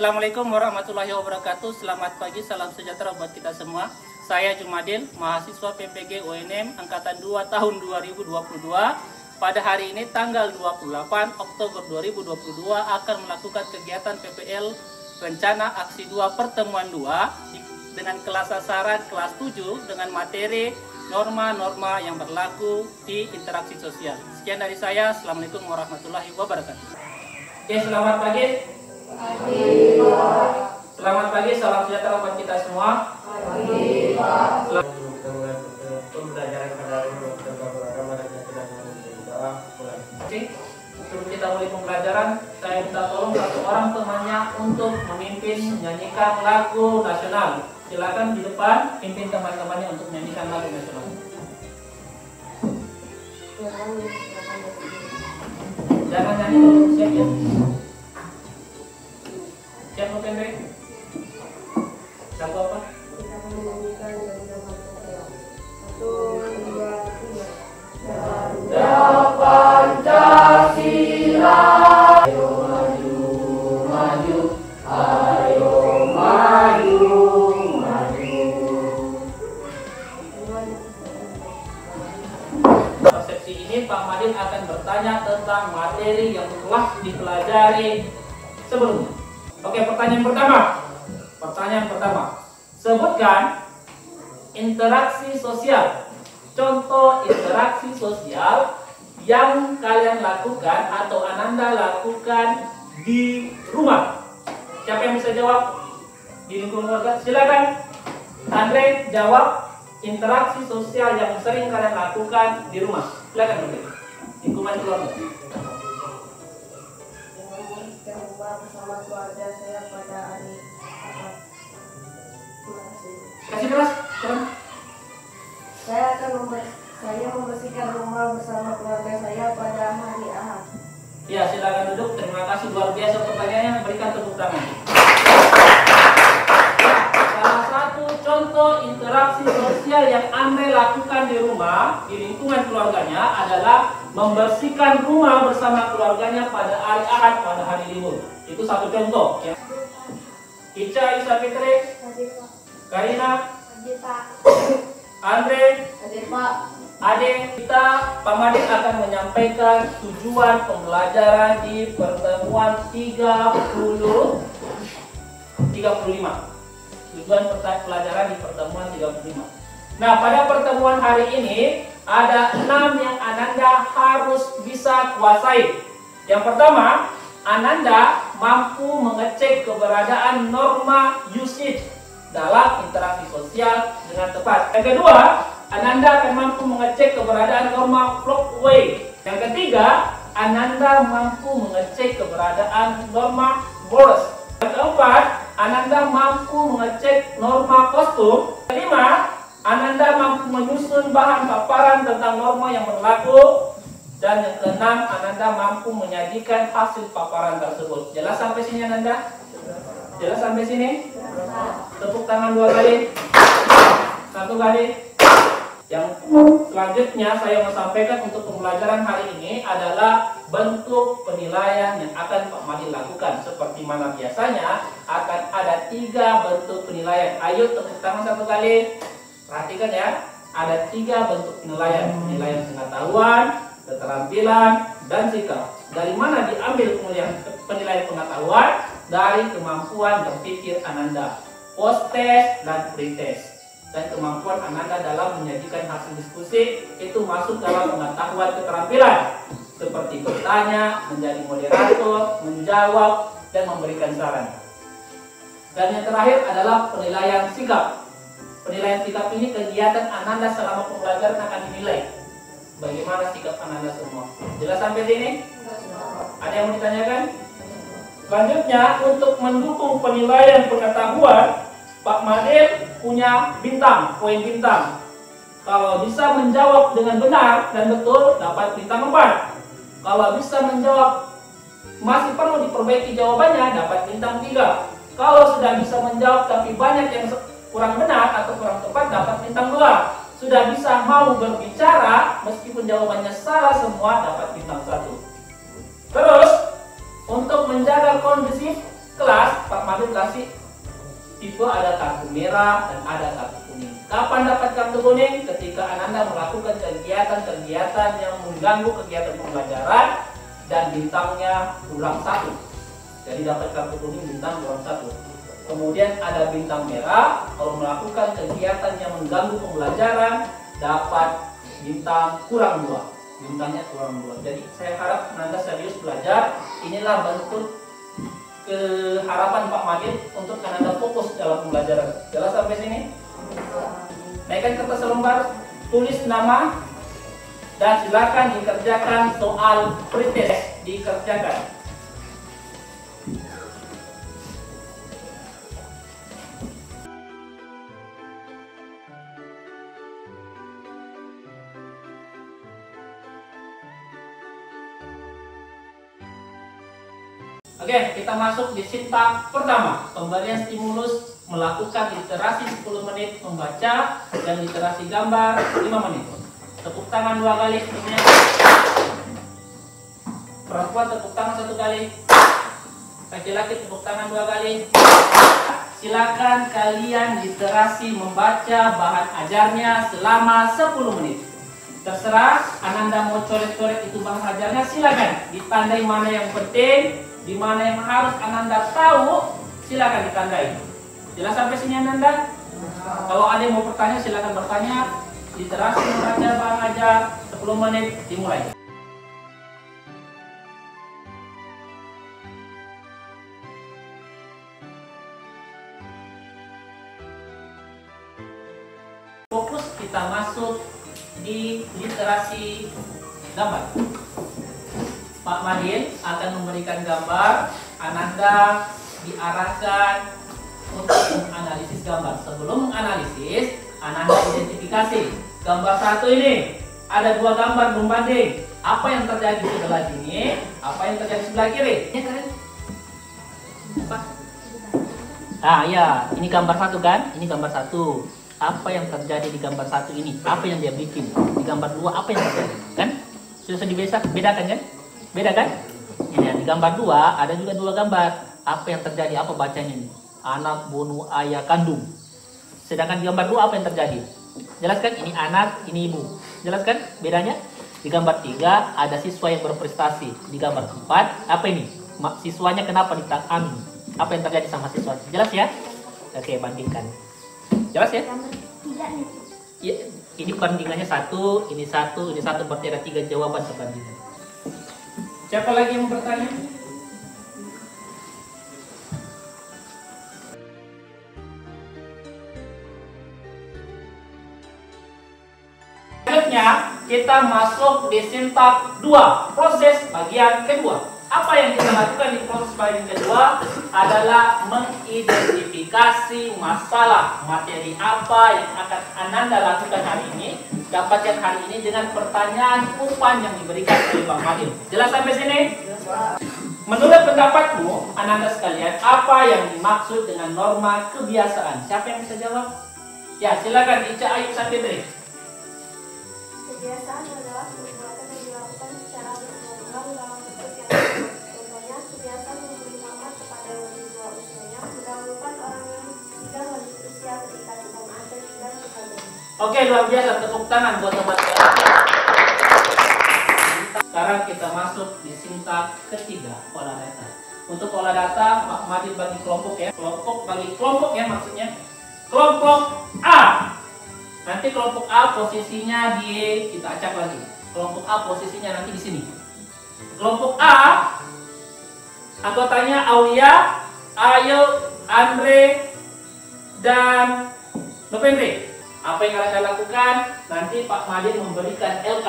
Assalamualaikum warahmatullahi wabarakatuh. Selamat pagi, salam sejahtera buat kita semua. Saya Jumadil, mahasiswa PPG UNM Angkatan 2 tahun 2022. Pada hari ini tanggal 28 Oktober 2022 akan melakukan kegiatan PPL Rencana Aksi 2 Pertemuan 2 dengan kelas sasaran kelas 7 dengan materi norma-norma yang berlaku di interaksi sosial. Sekian dari saya. Assalamualaikum warahmatullahi wabarakatuh. Oke, selamat pagi. Selamat pagi, salam sejahtera buat kita semua. Sebelum kita mulai pembelajaran, saya minta tolong satu orang temannya untuk memimpin menyanyikan lagu nasional. Silakan di depan pimpin teman-temannya untuk menyanyikan lagu nasional. Jangan nyanyi dulu, siap ya? Siap Pak Pendek? Lagu apa? Kita menyanyikan lagu Satu, dua, tiga. Ganda Pancasila, ayo maju, maju, ayo maju, maju. Persepsi ini Pak Madin akan bertanya tentang materi yang telah dipelajari sebelumnya. Oke, pertanyaan pertama. Sebutkan interaksi sosial. Contoh interaksi sosial yang kalian lakukan atau Ananda lakukan di rumah. Siapa yang bisa jawab? Di lingkungan keluarga. Silakan. Andre jawab interaksi sosial yang sering kalian lakukan di rumah. Silakan Andre. Lingkungan keluarga. Bersama keluarga saya pada hari Ahad. Kasih kelas. Saya membersihkan rumah bersama keluarga saya pada hari Ahad. Ya, silakan duduk. Terima kasih, luar biasa pertanyaannya. Berikan tepuk tangan. Salah satu contoh interaksi sosial yang Andre lakukan di rumah, di lingkungan keluarganya adalah membersihkan rumah bersama keluarganya pada hari Ahad, pada hari libur. Itu satu contoh. Ya. Ica, Isa Fitri, Karina, Andre, Ade, kita Pak Madin akan menyampaikan tujuan pembelajaran di pertemuan 35. Tujuan pelajaran di pertemuan 35. Nah, pada pertemuan hari ini ada 6 yang Ananda harus bisa kuasai. Yang pertama, Ananda mampu mengecek keberadaan norma usage dalam interaksi sosial dengan tepat. Yang kedua, Ananda akan mampu mengecek keberadaan norma flockway. Yang ketiga, Ananda mampu mengecek keberadaan norma Morse. Yang keempat, Ananda mampu mengecek norma kostum. Kelima, Ananda mampu menyusun bahan paparan tentang norma yang berlaku. Dan yang keenam, Ananda mampu menyajikan hasil paparan tersebut. Jelas sampai sini Ananda? Jelas sampai sini? Tepuk tangan 2 kali. 1 kali. Yang selanjutnya saya mau sampaikan untuk pembelajaran hari ini adalah bentuk penilaian yang akan Pak Madin lakukan. Seperti mana biasanya akan ada 3 bentuk penilaian. Ayo tepuk tangan 1 kali. Perhatikan ya, ada 3 bentuk penilaian. Penilaian pengetahuan, keterampilan, dan sikap. Dari mana diambil penilaian pengetahuan? Dari kemampuan berpikir Ananda, post test dan pre test. Dan kemampuan Ananda dalam menyajikan hasil diskusi itu masuk dalam pengetahuan keterampilan, seperti bertanya, menjadi moderator, menjawab, dan memberikan saran. Dan yang terakhir adalah penilaian sikap. Penilaian sikap ini kegiatan Ananda selama pembelajaran akan dinilai. Bagaimana sikap Ananda semua? Jelas sampai sini? Ada yang mau ditanyakan? Selanjutnya, untuk mendukung penilaian pengetahuan, Pak Madin punya bintang, poin bintang. Kalau bisa menjawab dengan benar dan betul, dapat bintang 4. Kalau bisa menjawab masih perlu diperbaiki jawabannya, dapat bintang 3. Kalau sudah bisa menjawab tapi banyak yang kurang benar atau kurang tepat, dapat bintang 2. Sudah bisa mau berbicara meskipun jawabannya salah semua, dapat bintang 1. Terus, untuk menjaga kondusif kelas Pak Madil kasih tipe ada kartu merah dan ada kartu kuning. Kapan dapat kartu kuning? Ketika Ananda melakukan kegiatan-kegiatan yang mengganggu kegiatan pembelajaran dan bintangnya kurang 1. Jadi dapat kartu kuning bintang kurang 1. Kemudian ada bintang merah kalau melakukan kegiatan yang mengganggu pembelajaran dapat bintang kurang 2. Bintangnya kurang 2. Jadi saya harap Ananda serius belajar. Inilah bentuk keharapan Pak Madil untuk Ananda fokus dalam pembelajaran. Jelas sampai sini? Naikkan kertas selembar, tulis nama, dan silakan dikerjakan soal pretest. Dikerjakan. Oke, kita masuk di sintak pertama. Pemberian stimulus melakukan literasi 10 menit, membaca dan literasi gambar 5 menit. Tepuk tangan 2 kali. Perempuan tepuk tangan 1 kali. Laki-laki tepuk tangan 2 kali. Silakan kalian literasi membaca bahan ajarnya selama 10 menit. Terserah Ananda mau coret-coret itu bahan ajarnya, silakan. Ditandai mana yang penting, di mana yang harus Ananda tahu, silakan ditandai. Jelas sampai sini Ananda? Kalau ada yang mau bertanya, silakan bertanya. Literasi membaca bahan ajar 10 menit dimulai. Fokus kita masuk di literasi gambar. Pak Madil akan memberikan gambar, Ananda diarahkan untuk menganalisis gambar. Sebelum menganalisis, Ananda identifikasi. Gambar 1 ini ada 2 gambar membanding. Apa yang terjadi di sebelah sini, apa yang terjadi di sebelah kiri. Ya kan? Apa? Ah ya, ini gambar 1 kan? Ini gambar 1. Apa yang terjadi di gambar 1 ini? Apa yang dia bikin? Di gambar 2 apa yang terjadi? Kan? Sudah dibedakan kan? Beda kan? Ini di gambar 2 ada juga 2 gambar. Apa yang terjadi? Apa bacanya ini? Anak bunuh ayah kandung. Sedangkan di gambar 2 apa yang terjadi? Jelaskan, ini anak, ini ibu. Jelaskan bedanya? Di gambar 3 ada siswa yang berprestasi. Di gambar 4 apa ini? Siswanya kenapa ditangani? Apa yang terjadi sama siswa? Jelas ya? Oke, bandingkan. Jelas ya? Ya, ini bandingannya 1, ini 1, ini 1, berarti ada 3 jawaban perbandingan. Siapa lagi yang bertanya? Selanjutnya kita masuk di sintak 2, proses bagian kedua. Apa yang kita lakukan di proses bagian kedua adalah mengidentifikasi masalah materi apa yang akan Ananda lakukan hari ini, dapatkan hari ini dengan pertanyaan umpan yang diberikan oleh Bang Madil. Jelas sampai sini? Menurut pendapatmu, Ananda sekalian, apa yang dimaksud dengan norma kebiasaan? Siapa yang bisa jawab? Ya, silakan Ica Ayu Sapitri. Kebiasaan adalah perbuatan yang dilakukan secara berulang-ulang dalam bentuk yang sama. Contohnya, kebiasaan memberi nama kepada yang di bawah usianya, mendahulukan orang yang tidak lanjut usia ketika tidak ada dan sebagainya. Oke, luar biasa. Tepuk tangan buat teman-teman. Sekarang kita masuk di sintak ketiga, pola data. Untuk pola data, Pak Madil bagi kelompok ya. Kelompok bagi kelompok ya maksudnya. Kelompok A. Nanti kelompok A posisinya kita acak lagi. Kelompok A posisinya nanti di sini. Kelompok A anggotanya Aulia, Ayo, Andre, dan November. Apa yang kalian lakukan? Nanti Pak Madil memberikan LK,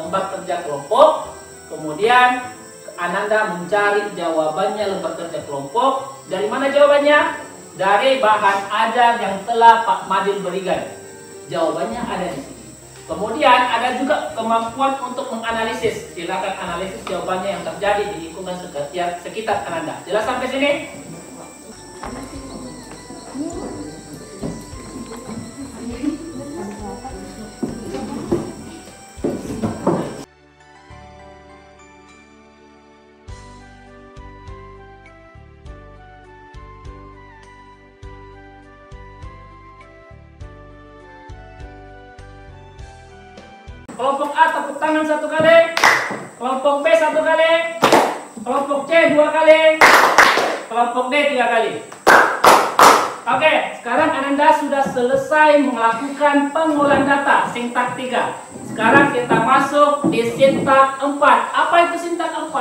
lembar kerja kelompok. Kemudian Ananda mencari jawabannya lembar kerja kelompok. Dari mana jawabannya? Dari bahan ajar yang telah Pak Madil berikan. Jawabannya ada di sini. Kemudian ada juga kemampuan untuk menganalisis. Silakan analisis jawabannya yang terjadi di lingkungan sekitar Ananda. Jelas sampai sini? Kelompok A tepuk tangan 1 kali. Kelompok B 1 kali. Kelompok C 2 kali. Kelompok D 3 kali. Oke, sekarang Ananda sudah selesai melakukan pengolahan data sintak 3. Sekarang kita masuk di sintak 4. Apa itu sintak 4?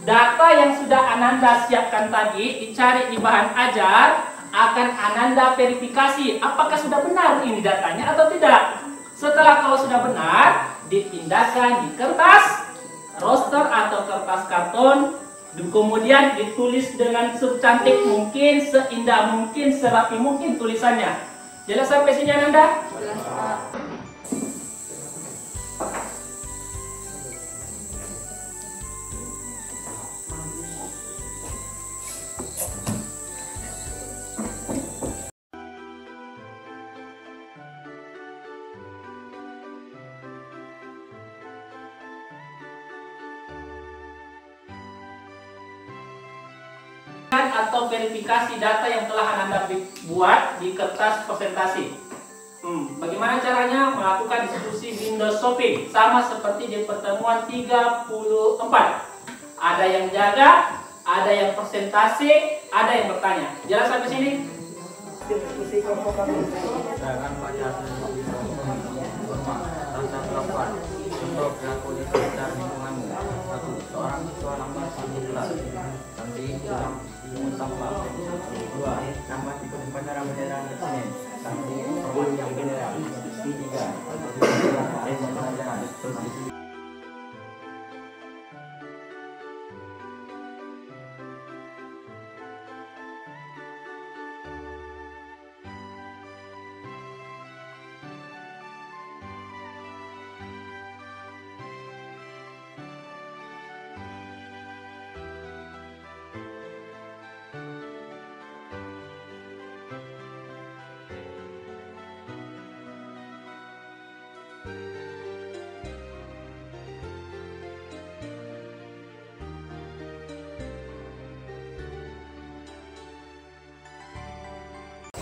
Data yang sudah Ananda siapkan tadi dicari di bahan ajar, akan Ananda verifikasi apakah sudah benar ini datanya atau tidak. Setelah kalau sudah benar, dipindahkan di kertas roster atau kertas karton, kemudian ditulis dengan secantik mungkin, seindah mungkin, serapi mungkin tulisannya. Jelas sampai sini Ananda? Jelas, Pak. Atau verifikasi data yang telah Ananda buat di kertas presentasi. Bagaimana caranya melakukan diskusi Windows Shopping? Sama seperti di pertemuan 34. Ada yang jaga, ada yang presentasi, ada yang bertanya. Jelas sampai sini? Diskusi kelompok kami. Jangan baca tata kelompok untuk berlaku di sekitar lingkunganmu. 1. Seorang siswa lambat satu kelas. Nanti dalam utama. 2. Tambah tipe upacara bendera Senin. Nanti sebelum yang bendera. 3. Pembelajaran.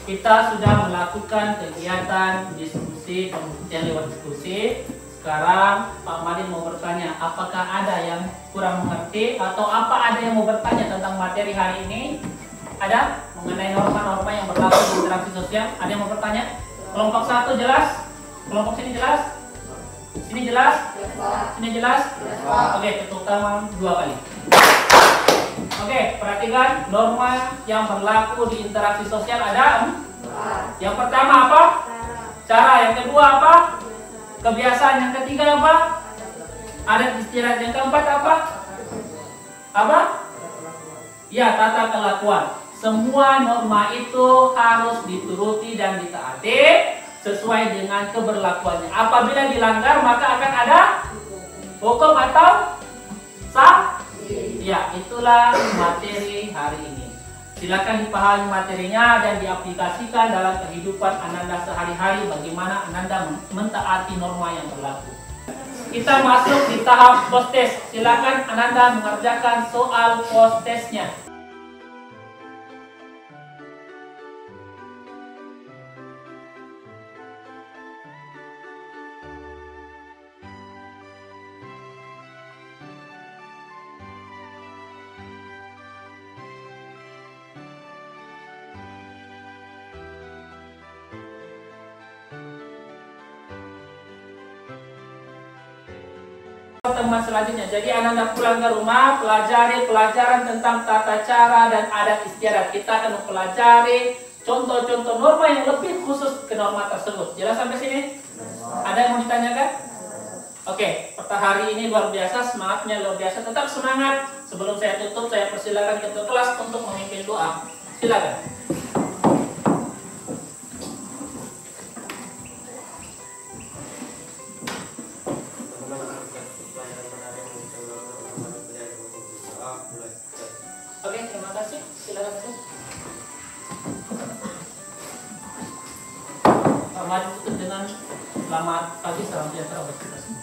Kita sudah melakukan kegiatan diskusi, pembuktian lewat diskusi. Sekarang Pak Madin mau bertanya, apakah ada yang kurang mengerti atau apa ada yang mau bertanya tentang materi hari ini? Ada? Mengenai norma-norma yang berlaku di interaksi sosial, ada yang mau bertanya? Kelompok 1 jelas? Kelompok sini jelas? Sini jelas? Sini jelas? Oke, tepuk tangan 2 kali. Oke, perhatikan norma yang berlaku di interaksi sosial ada. Yang pertama apa? Cara. Yang kedua apa? Kebiasaan. Yang ketiga apa? Adat istiadat. Yang keempat apa? Apa? Ya, tata kelakuan. Semua norma itu harus dituruti dan ditaati sesuai dengan keberlakuannya. Apabila dilanggar maka akan ada hukum atau sanksi. Ya, itulah materi hari ini. Silakan dipahami materinya dan diaplikasikan dalam kehidupan Ananda sehari-hari bagaimana Ananda mentaati norma yang berlaku. Kita masuk di tahap post test. Silakan Ananda mengerjakan soal post testnya. Teman selanjutnya, jadi Ananda pulang ke rumah, pelajari pelajaran tentang tata cara dan adat istiadat. Kita akan mempelajari contoh-contoh norma yang lebih khusus ke norma tersebut. Jelas sampai sini? Ada yang mau ditanyakan? Oke, hari ini luar biasa, semangatnya luar biasa. Tetap semangat. Sebelum saya tutup, saya persilakan ketua kelas untuk memimpin doa. Silakan. Oke, terima kasih. Silakan masuk. Mari tutup dengan selamat pagi, salam sejahtera buat kita semua.